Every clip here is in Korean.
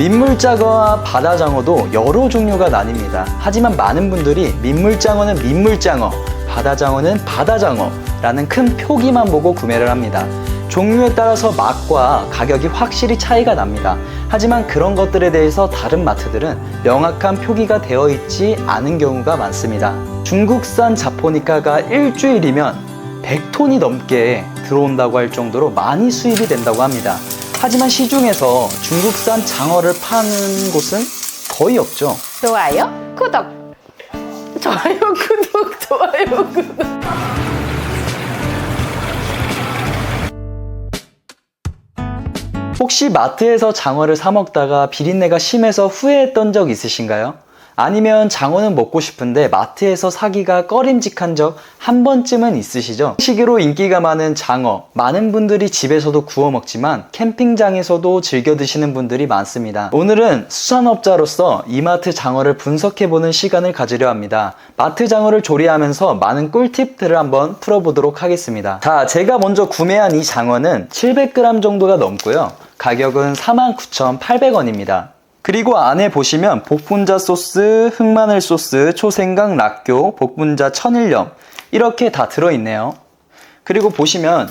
민물장어와 바다장어도 여러 종류가 나뉩니다. 하지만 많은 분들이 민물장어는 민물장어, 바다장어는 바다장어라는 큰 표기만 보고 구매를 합니다. 종류에 따라서 맛과 가격이 확실히 차이가 납니다. 하지만 그런 것들에 대해서 다른 마트들은 명확한 표기가 되어 있지 않은 경우가 많습니다. 중국산 자포니카가 일주일이면 100톤이 넘게 들어온다고 할 정도로 많이 수입이 된다고 합니다. 하지만 시중에서 중국산 장어를 파는 곳은 거의 없죠. 좋아요, 구독. 좋아요, 구독, 좋아요, 구독. 혹시 마트에서 장어를 사 먹다가 비린내가 심해서 후회했던 적 있으신가요? 아니면 장어는 먹고 싶은데 마트에서 사기가 꺼림직한 적 한 번쯤은 있으시죠? 시기로 인기가 많은 장어, 많은 분들이 집에서도 구워 먹지만 캠핑장에서도 즐겨 드시는 분들이 많습니다. 오늘은 수산업자로서 이마트 장어를 분석해보는 시간을 가지려 합니다. 마트 장어를 조리하면서 많은 꿀팁들을 한번 풀어보도록 하겠습니다. 자, 제가 먼저 구매한 이 장어는 700g 정도가 넘고요. 가격은 49,800원입니다. 그리고 안에 보시면 복분자 소스, 흑마늘 소스, 초생강, 락교, 복분자 천일염 이렇게 다 들어있네요. 그리고 보시면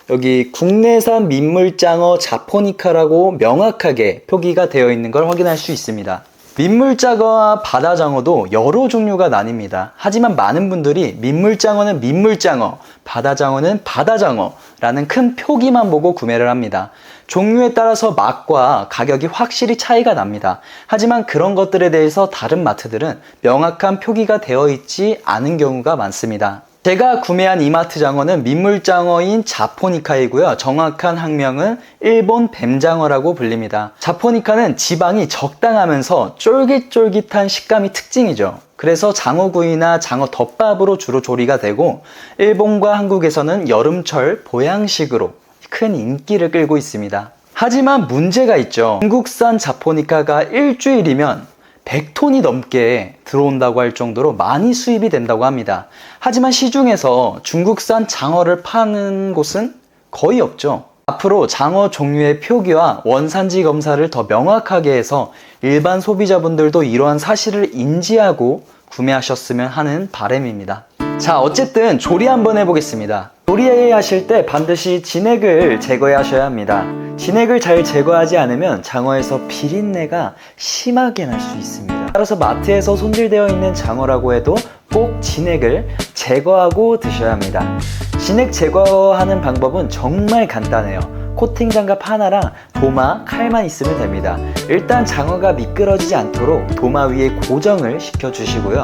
여기 국내산 민물장어 자포니카라고 명확하게 표기가 되어 있는 걸 확인할 수 있습니다. 민물장어와 바다장어도 여러 종류가 나뉩니다. 하지만 많은 분들이 민물장어는 민물장어, 바다장어는 바다장어라는 큰 표기만 보고 구매를 합니다. 종류에 따라서 맛과 가격이 확실히 차이가 납니다. 하지만 그런 것들에 대해서 다른 마트들은 명확한 표기가 되어 있지 않은 경우가 많습니다. 제가 구매한 이마트 장어는 민물장어인 자포니카이고요. 정확한 학명은 일본 뱀장어라고 불립니다. 자포니카는 지방이 적당하면서 쫄깃쫄깃한 식감이 특징이죠. 그래서 장어구이나 장어 덮밥으로 주로 조리가 되고 일본과 한국에서는 여름철 보양식으로 큰 인기를 끌고 있습니다. 하지만 문제가 있죠. 중국산 자포니카가 일주일이면 100톤이 넘게 들어온다고 할 정도로 많이 수입이 된다고 합니다. 하지만 시중에서 중국산 장어를 파는 곳은 거의 없죠. 앞으로 장어 종류의 표기와 원산지 검사를 더 명확하게 해서 일반 소비자분들도 이러한 사실을 인지하고 구매하셨으면 하는 바람입니다. 자, 어쨌든 조리 한번 해보겠습니다. 조리하실 때 반드시 진액을 제거하셔야 합니다. 진액을 잘 제거하지 않으면 장어에서 비린내가 심하게 날 수 있습니다. 따라서 마트에서 손질되어 있는 장어라고 해도 꼭 진액을 제거하고 드셔야 합니다. 진액 제거하는 방법은 정말 간단해요. 코팅 장갑 하나랑 도마, 칼만 있으면 됩니다. 일단 장어가 미끄러지지 않도록 도마 위에 고정을 시켜주시고요.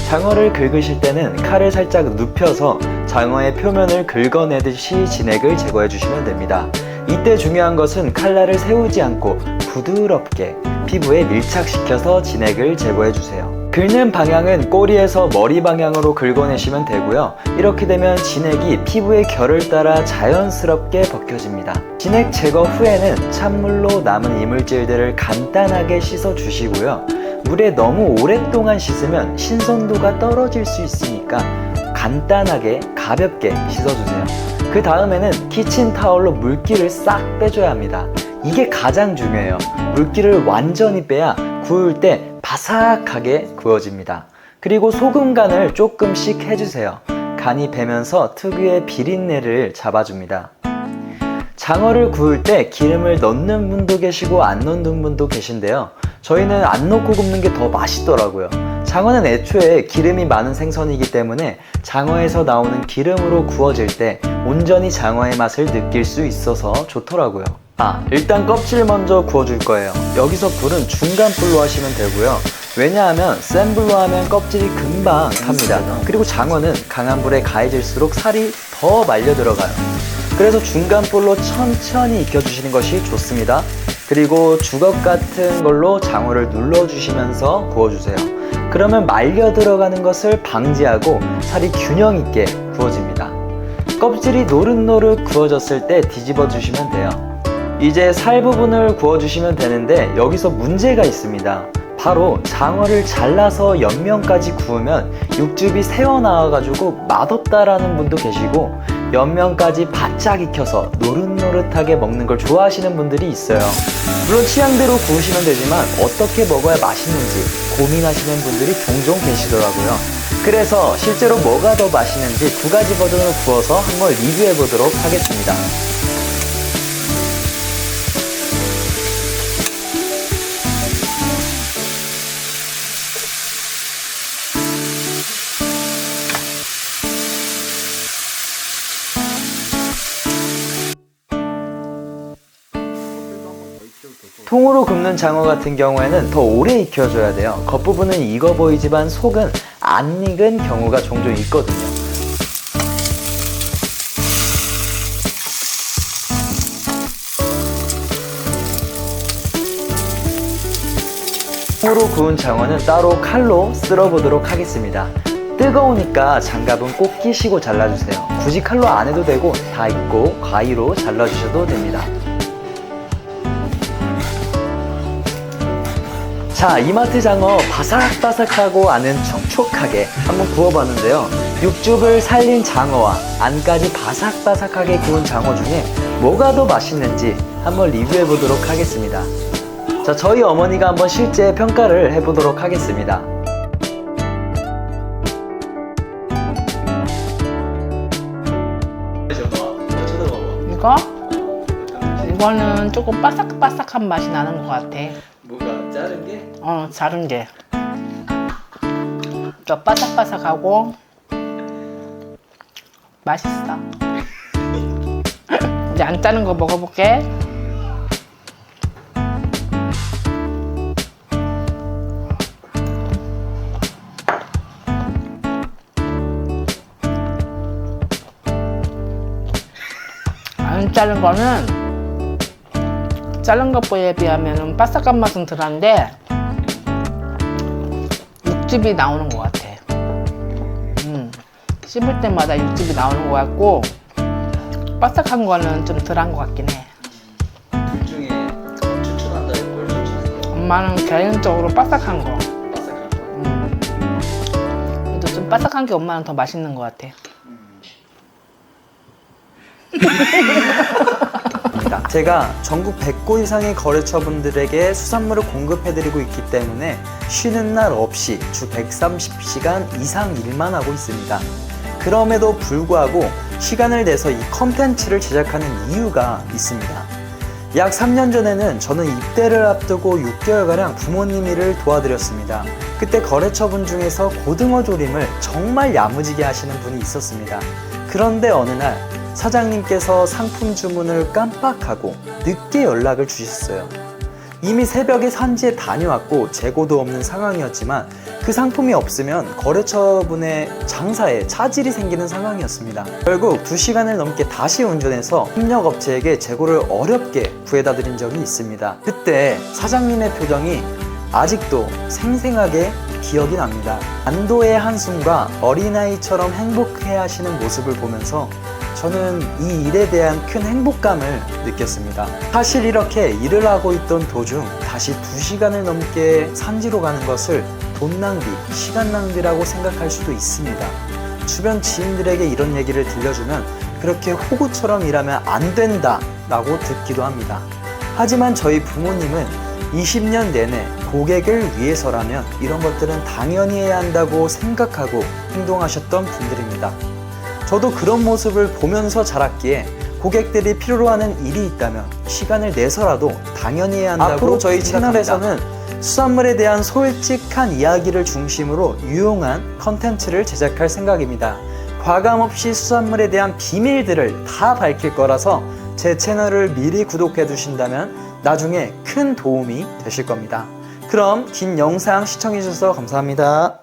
장어를 긁으실 때는 칼을 살짝 눕혀서 장어의 표면을 긁어내듯이 진액을 제거해 주시면 됩니다. 이때 중요한 것은 칼날을 세우지 않고 부드럽게 피부에 밀착시켜서 진액을 제거해 주세요. 긁는 방향은 꼬리에서 머리 방향으로 긁어내시면 되고요. 이렇게 되면 진액이 피부의 결을 따라 자연스럽게 벗겨집니다. 진액 제거 후에는 찬물로 남은 이물질들을 간단하게 씻어 주시고요. 물에 너무 오랫동안 씻으면 신선도가 떨어질 수 있으니까 간단하게 가볍게 씻어주세요. 그 다음에는 키친타올로 물기를 싹 빼줘야 합니다. 이게 가장 중요해요. 물기를 완전히 빼야 구울 때 바삭하게 구워집니다. 그리고 소금 간을 조금씩 해주세요. 간이 배면서 특유의 비린내를 잡아줍니다. 장어를 구울 때 기름을 넣는 분도 계시고 안 넣는 분도 계신데요. 저희는 안 넣고 굽는 게 더 맛있더라고요. 장어는 애초에 기름이 많은 생선이기 때문에 장어에서 나오는 기름으로 구워질 때 온전히 장어의 맛을 느낄 수 있어서 좋더라고요. 일단 껍질 먼저 구워줄 거예요. 여기서 불은 중간 불로 하시면 되고요. 왜냐하면 센 불로 하면 껍질이 금방 탑니다. 그리고 장어는 강한 불에 가해질수록 살이 더 말려 들어가요. 그래서 중간 불로 천천히 익혀주시는 것이 좋습니다. 그리고 주걱 같은 걸로 장어를 눌러주시면서 구워주세요. 그러면 말려 들어가는 것을 방지하고 살이 균형 있게 구워집니다. 껍질이 노릇노릇 구워졌을 때 뒤집어 주시면 돼요. 이제 살 부분을 구워주시면 되는데 여기서 문제가 있습니다. 바로 장어를 잘라서 옆면까지 구우면 육즙이 새어나와가지고 맛없다라는 분도 계시고 옆면까지 바짝 익혀서 노릇노릇하게 먹는 걸 좋아하시는 분들이 있어요. 물론 취향대로 구우시면 되지만 어떻게 먹어야 맛있는지 고민하시는 분들이 종종 계시더라고요. 그래서 실제로 뭐가 더 맛있는지 두 가지 버전으로 구워서 한번 리뷰해 보도록 하겠습니다. 통으로 굽는 장어 같은 경우에는 더 오래 익혀줘야 돼요. 겉부분은 익어 보이지만 속은 안 익은 경우가 종종 있거든요. 통으로 구운 장어는 따로 칼로 쓸어보도록 하겠습니다. 뜨거우니까 장갑은 꼭 끼시고 잘라주세요. 굳이 칼로 안 해도 되고 다 익고 가위로 잘라주셔도 됩니다. 자, 이마트 장어 바삭바삭하고 안은 촉촉하게 한번 구워봤는데요. 육즙을 살린 장어와 안까지 바삭바삭하게 구운 장어 중에 뭐가 더 맛있는지 한번 리뷰해보도록 하겠습니다. 자, 저희 어머니가 한번 실제 평가를 해보도록 하겠습니다. 이거는 조금 바삭바삭한 맛이 나는 것 같아. 뭐가 자른 게? 자른 게. 좀 바삭바삭하고 맛있어. 이제 안 자른 거 먹어볼게. 안 자른 거는 자른 것에 비하면 바삭한 맛은 덜한데 육즙이 나오는 것 같아. 씹을 때마다 육즙이 나오는 것 같고 바삭한 거는 좀 덜한 것 같긴 해. 둘 중에 추천한다 해도 뭘 추천해요? 엄마는 개인적으로 바삭한 거. 바삭한 거. 그래도 좀 바삭한 게 엄마는 더 맛있는 것 같아. 제가 전국 100곳 이상의 거래처분들에게 수산물을 공급해드리고 있기 때문에 쉬는 날 없이 주 130시간 이상 일만 하고 있습니다. 그럼에도 불구하고 시간을 내서 이 컨텐츠를 제작하는 이유가 있습니다. 약 3년 전에는 저는 입대를 앞두고 6개월가량 부모님 일을 도와드렸습니다. 그때 거래처분 중에서 고등어 조림을 정말 야무지게 하시는 분이 있었습니다. 그런데 어느 날 사장님께서 상품 주문을 깜빡하고 늦게 연락을 주셨어요. 이미 새벽에 산지에 다녀왔고 재고도 없는 상황이었지만 그 상품이 없으면 거래처분의 장사에 차질이 생기는 상황이었습니다. 결국 2시간을 넘게 다시 운전해서 협력업체에게 재고를 어렵게 구해다 드린 적이 있습니다. 그때 사장님의 표정이 아직도 생생하게 기억이 납니다. 안도의 한숨과 어린아이처럼 행복해 하시는 모습을 보면서 저는 이 일에 대한 큰 행복감을 느꼈습니다. 사실 이렇게 일을 하고 있던 도중 다시 2시간을 넘게 산지로 가는 것을 돈 낭비, 시간 낭비라고 생각할 수도 있습니다. 주변 지인들에게 이런 얘기를 들려주면 그렇게 호구처럼 일하면 안 된다 라고 듣기도 합니다. 하지만 저희 부모님은 20년 내내 고객을 위해서라면 이런 것들은 당연히 해야 한다고 생각하고 행동하셨던 분들입니다. 저도 그런 모습을 보면서 자랐기에 고객들이 필요로 하는 일이 있다면 시간을 내서라도 당연히 해야 한다고 앞으로 저희 채널에서는 수산물에 대한 솔직한 이야기를 중심으로 유용한 컨텐츠를 제작할 생각입니다. 과감없이 수산물에 대한 비밀들을 다 밝힐 거라서 제 채널을 미리 구독해 두신다면 나중에 큰 도움이 되실 겁니다. 그럼 긴 영상 시청해 주셔서 감사합니다.